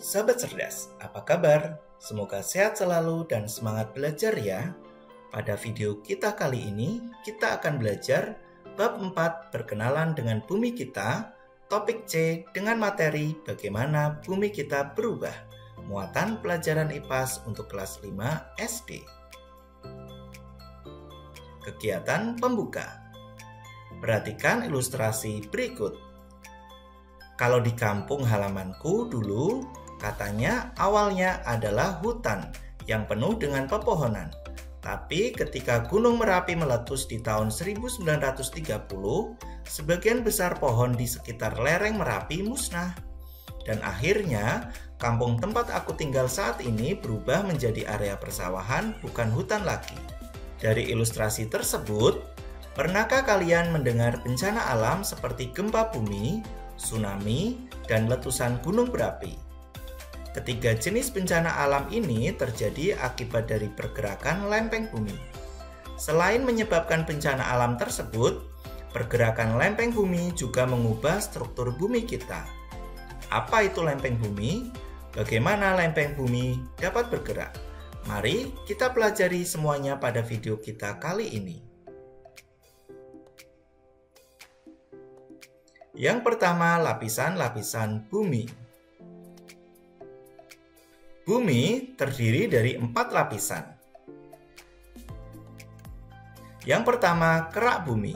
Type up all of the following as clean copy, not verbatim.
Sahabat cerdas, apa kabar? Semoga sehat selalu dan semangat belajar ya. Pada video kita kali ini, kita akan belajar bab 4 berkenalan dengan bumi kita, topik C dengan materi bagaimana bumi kita berubah. Muatan pelajaran IPAS untuk kelas 5 SD. Kegiatan pembuka. Perhatikan ilustrasi berikut. Kalau di kampung halamanku dulu, katanya awalnya adalah hutan yang penuh dengan pepohonan. Tapi ketika Gunung Merapi meletus di tahun 1930, sebagian besar pohon di sekitar lereng Merapi musnah. Dan akhirnya, kampung tempat aku tinggal saat ini berubah menjadi area persawahan, bukan hutan lagi. Dari ilustrasi tersebut, pernahkah kalian mendengar bencana alam seperti gempa bumi, tsunami, dan letusan gunung berapi? Ketiga jenis bencana alam ini terjadi akibat dari pergerakan lempeng bumi. Selain menyebabkan bencana alam tersebut, pergerakan lempeng bumi juga mengubah struktur bumi kita. Apa itu lempeng bumi? Bagaimana lempeng bumi dapat bergerak? Mari kita pelajari semuanya pada video kita kali ini. Yang pertama, lapisan-lapisan bumi. Bumi terdiri dari 4 lapisan. Yang pertama, kerak bumi.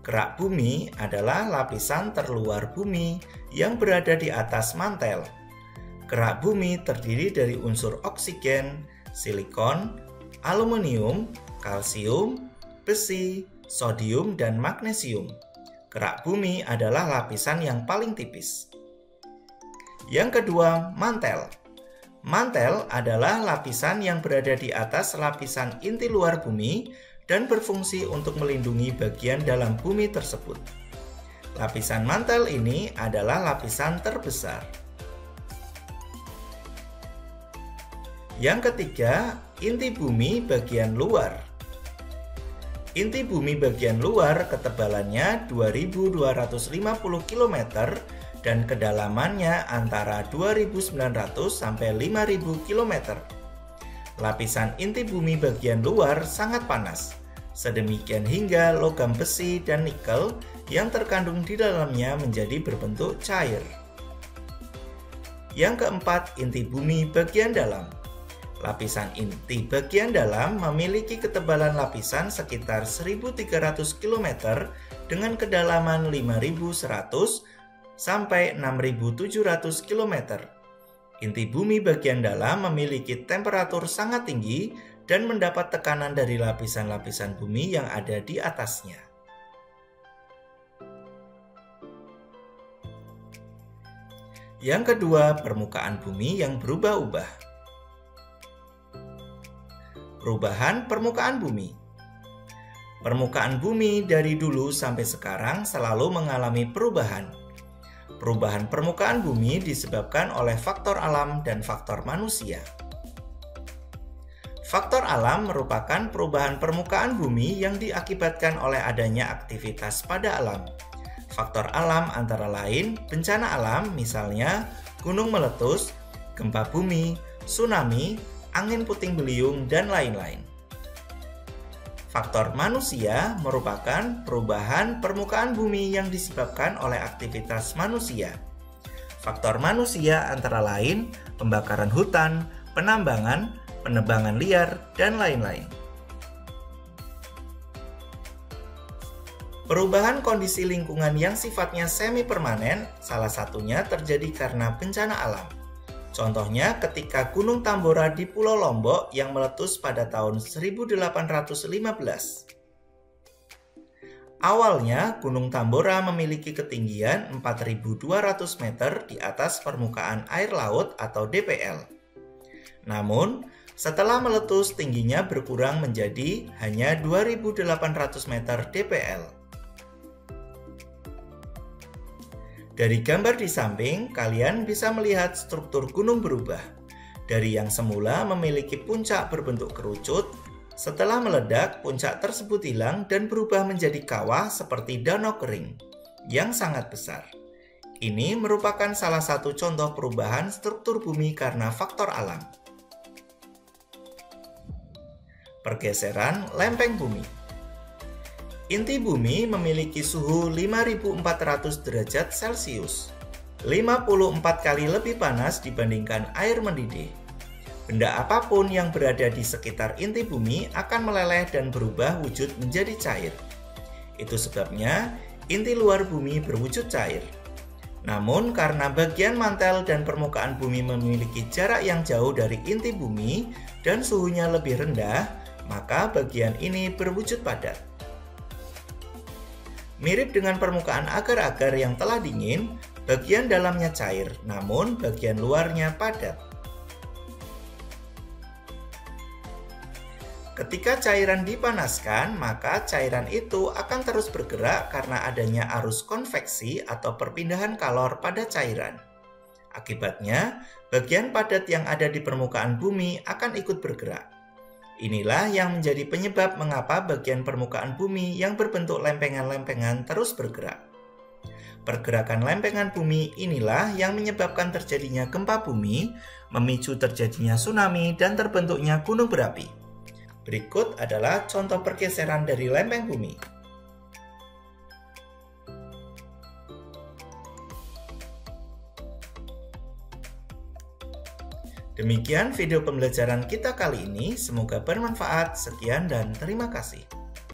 Kerak bumi adalah lapisan terluar bumi yang berada di atas mantel. Kerak bumi terdiri dari unsur oksigen, silikon, aluminium, kalsium, besi, sodium, dan magnesium. Kerak bumi adalah lapisan yang paling tipis. Yang kedua, mantel. Mantel adalah lapisan yang berada di atas lapisan inti luar bumi dan berfungsi untuk melindungi bagian dalam bumi tersebut. Lapisan mantel ini adalah lapisan terbesar. Yang ketiga, inti bumi bagian luar. Inti bumi bagian luar ketebalannya 2250 km dan kedalamannya antara 2.900 sampai 5.000 km. Lapisan inti bumi bagian luar sangat panas, sedemikian hingga logam besi dan nikel yang terkandung di dalamnya menjadi berbentuk cair. Yang keempat, inti bumi bagian dalam. Lapisan inti bagian dalam memiliki ketebalan lapisan sekitar 1.300 km dengan kedalaman 5.100 sampai 6.700 km. Inti bumi bagian dalam memiliki temperatur sangat tinggi dan mendapat tekanan dari lapisan-lapisan bumi yang ada di atasnya. Yang kedua, permukaan bumi yang berubah-ubah. Perubahan permukaan bumi. Permukaan bumi dari dulu sampai sekarang selalu mengalami perubahan. Perubahan permukaan bumi disebabkan oleh faktor alam dan faktor manusia. Faktor alam merupakan perubahan permukaan bumi yang diakibatkan oleh adanya aktivitas pada alam. Faktor alam antara lain bencana alam, misalnya gunung meletus, gempa bumi, tsunami, angin puting beliung, dan lain-lain. Faktor manusia merupakan perubahan permukaan bumi yang disebabkan oleh aktivitas manusia. Faktor manusia antara lain pembakaran hutan, penambangan, penebangan liar, dan lain-lain. Perubahan kondisi lingkungan yang sifatnya semi-permanen salah satunya terjadi karena bencana alam. Contohnya ketika Gunung Tambora di Pulau Lombok yang meletus pada tahun 1815. Awalnya Gunung Tambora memiliki ketinggian 4.200 meter di atas permukaan air laut atau DPL. Namun, setelah meletus tingginya berkurang menjadi hanya 2.800 meter DPL. Dari gambar di samping, kalian bisa melihat struktur gunung berubah. Dari yang semula memiliki puncak berbentuk kerucut, setelah meledak, puncak tersebut hilang dan berubah menjadi kawah seperti danau kering yang sangat besar. Ini merupakan salah satu contoh perubahan struktur bumi karena faktor alam. Pergeseran lempeng bumi. Inti bumi memiliki suhu 5400 derajat Celcius, 54 kali lebih panas dibandingkan air mendidih. Benda apapun yang berada di sekitar inti bumi akan meleleh dan berubah wujud menjadi cair. Itu sebabnya inti luar bumi berwujud cair. Namun karena bagian mantel dan permukaan bumi memiliki jarak yang jauh dari inti bumi dan suhunya lebih rendah, maka bagian ini berwujud padat. Mirip dengan permukaan agar-agar yang telah dingin, bagian dalamnya cair, namun bagian luarnya padat. Ketika cairan dipanaskan, maka cairan itu akan terus bergerak karena adanya arus konveksi atau perpindahan kalor pada cairan. Akibatnya, bagian padat yang ada di permukaan bumi akan ikut bergerak. Inilah yang menjadi penyebab mengapa bagian permukaan bumi yang berbentuk lempengan-lempengan terus bergerak. Pergerakan lempengan bumi inilah yang menyebabkan terjadinya gempa bumi, memicu terjadinya tsunami, dan terbentuknya gunung berapi. Berikut adalah contoh pergeseran dari lempeng bumi. Demikian video pembelajaran kita kali ini, semoga bermanfaat. Sekian dan terima kasih.